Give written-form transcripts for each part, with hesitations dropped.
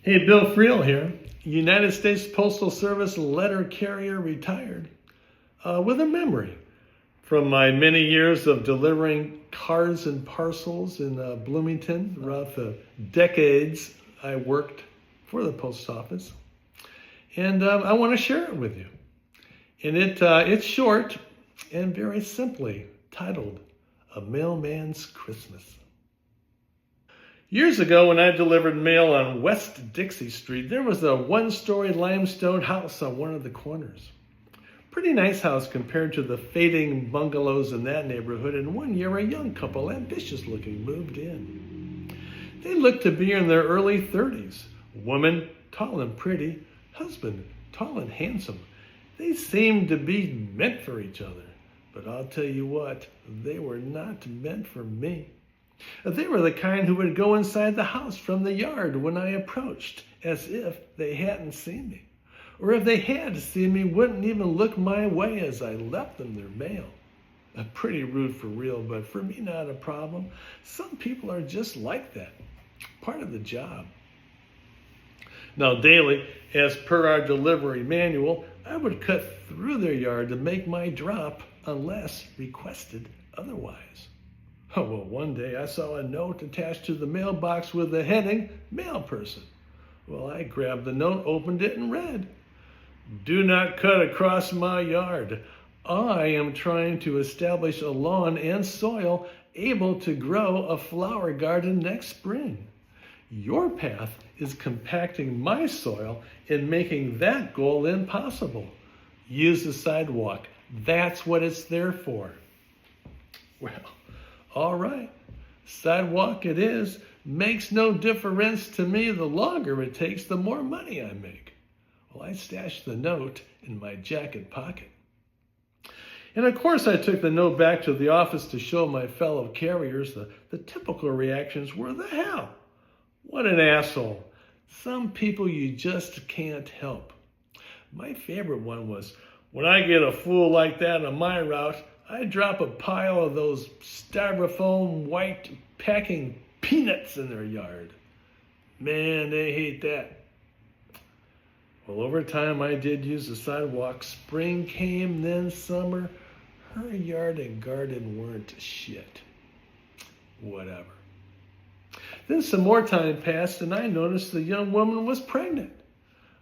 Hey, Bill Friel here, United States Postal Service letter carrier retired, with a memory from my many years of delivering cards and parcels in Bloomington throughout the decades I worked for the post office. And I want to share it with you. And it's short and very simply titled, A Mailman's Christmas. Years ago, when I delivered mail on West Dixie Street, there was a one-story limestone house on one of the corners. Pretty nice house compared to the fading bungalows in that neighborhood, and one year a young couple, ambitious looking, moved in. They looked to be in their early 30s. Woman, tall and pretty. Husband, tall and handsome. They seemed to be meant for each other. But I'll tell you what, they were not meant for me. They were the kind who would go inside the house from the yard when I approached, as if they hadn't seen me. Or if they had seen me, wouldn't even look my way as I left them their mail. Pretty rude for real, but for me not a problem. Some people are just like that. Part of the job. Now daily, as per our delivery manual, I would cut through their yard to make my drop unless requested otherwise. Oh, well, one day I saw a note attached to the mailbox with the heading, Mail Person. Well, I grabbed the note, opened it, and read, Do not cut across my yard. I am trying to establish a lawn and soil able to grow a flower garden next spring. Your path is compacting my soil and making that goal impossible. Use the sidewalk. That's what it's there for. Well, all right, sidewalk it is. Makes no difference to me. The longer it takes, the more money I make. Well, I stashed the note in my jacket pocket. And of course, I took the note back to the office to show my fellow carriers. The typical reactions were, the hell? What an asshole. Some people you just can't help. My favorite one was, when I get a fool like that on my route, I drop a pile of those styrofoam white packing peanuts in their yard. Man, they hate that. Well, over time, I did use the sidewalk. Spring came, then summer. Her yard and garden weren't shit. Whatever. Then some more time passed, and I noticed the young woman was pregnant.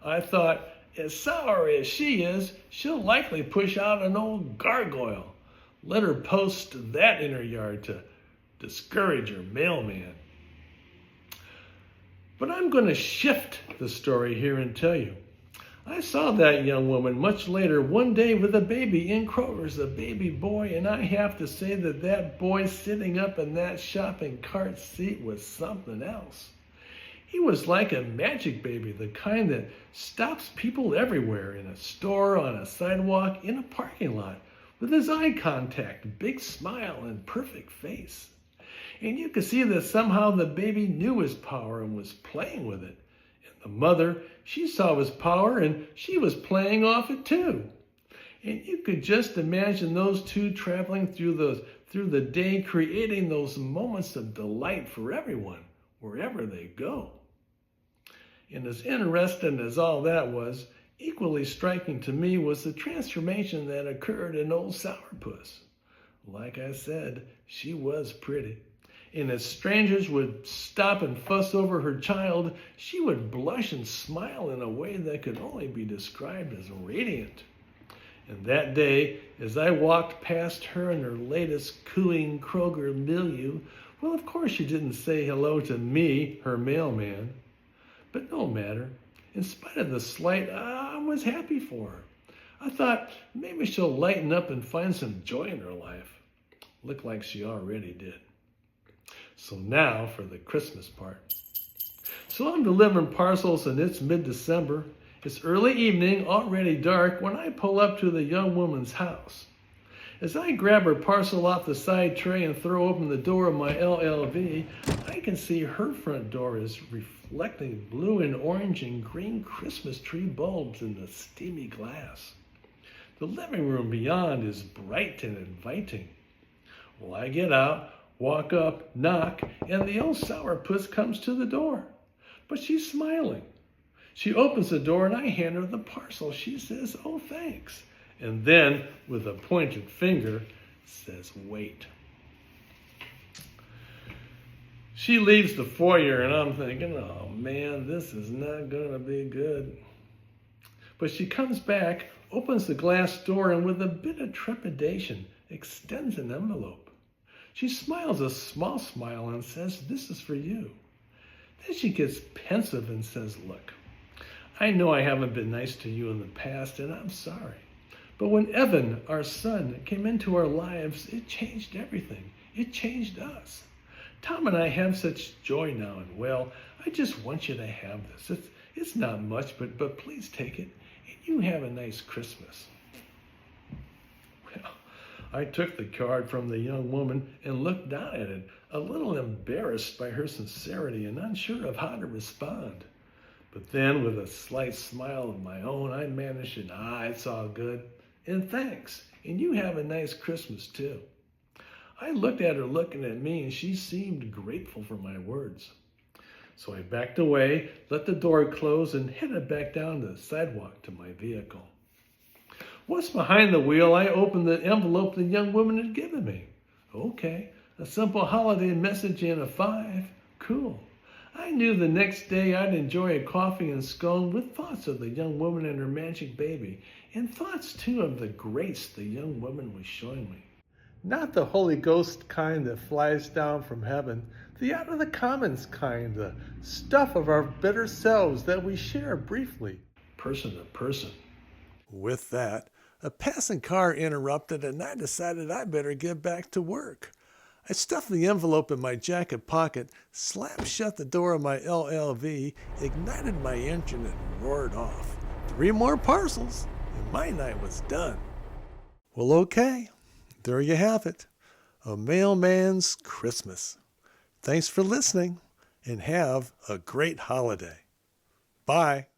I thought, as sour as she is, she'll likely push out an old gargoyle. Let her post that in her yard to discourage her mailman. But I'm going to shift the story here and tell you. I saw that young woman much later one day with a baby in Kroger's, a baby boy, and I have to say that boy sitting up in that shopping cart seat was something else. He was like a magic baby, the kind that stops people everywhere, in a store, on a sidewalk, in a parking lot, with his eye contact, big smile, and perfect face. And you could see that somehow the baby knew his power and was playing with it. And the mother, she saw his power and she was playing off it too. And you could just imagine those two traveling through the day, creating those moments of delight for everyone, wherever they go. And as interesting as all that was, equally striking to me was the transformation that occurred in old Sourpuss. Like I said, she was pretty. And as strangers would stop and fuss over her child, she would blush and smile in a way that could only be described as radiant. And that day, as I walked past her in her latest cooing Kroger milieu, well, of course she didn't say hello to me, her mailman. But no matter. In spite of the slight, I was happy for her. I thought maybe she'll lighten up and find some joy in her life. Looked like she already did. So now for the Christmas part. So I'm delivering parcels and it's mid-December. It's early evening, already dark, when I pull up to the young woman's house. As I grab her parcel off the side tray and throw open the door of my LLV, I can see her front door is reflecting blue and orange and green Christmas tree bulbs in the steamy glass. The living room beyond is bright and inviting. Well, I get out, walk up, knock, and the old sourpuss comes to the door. but she's smiling. She opens the door and I hand her the parcel. She says, "Oh, thanks." And then, with a pointed finger, says, "Wait." She leaves the foyer and I'm thinking, oh man, this is not going to be good. But she comes back, opens the glass door, and with a bit of trepidation, extends an envelope. She smiles a small smile and says, "This is for you." Then she gets pensive and says, "Look, I know I haven't been nice to you in the past, and I'm sorry. But when Evan, our son, came into our lives, it changed everything. It changed us. Tom and I have such joy now, and well, I just want you to have this. It's not much, but please take it, and you have a nice Christmas." Well, I took the card from the young woman and looked down at it, a little embarrassed by her sincerity and unsure of how to respond. But then, with a slight smile of my own, I managed it. It's all good. And thanks. And you have a nice Christmas, too. I looked at her looking at me, and she seemed grateful for my words. So I backed away, let the door close, and headed back down the sidewalk to my vehicle. Once behind the wheel, I opened the envelope the young woman had given me. Okay, a simple holiday message and a 5. Cool. I knew the next day I'd enjoy a coffee and scone with thoughts of the young woman and her magic baby, and thoughts, too, of the grace the young woman was showing me. Not the Holy Ghost kind that flies down from heaven, the out of the commons kind, the stuff of our better selves that we share briefly, person to person. With that, a passing car interrupted, and I decided I better get back to work. I stuffed the envelope in my jacket pocket, slammed shut the door of my LLV, ignited my engine, and roared off. 3 more parcels, and my night was done. Well, okay, there you have it. A mailman's Christmas. Thanks for listening, and have a great holiday. Bye.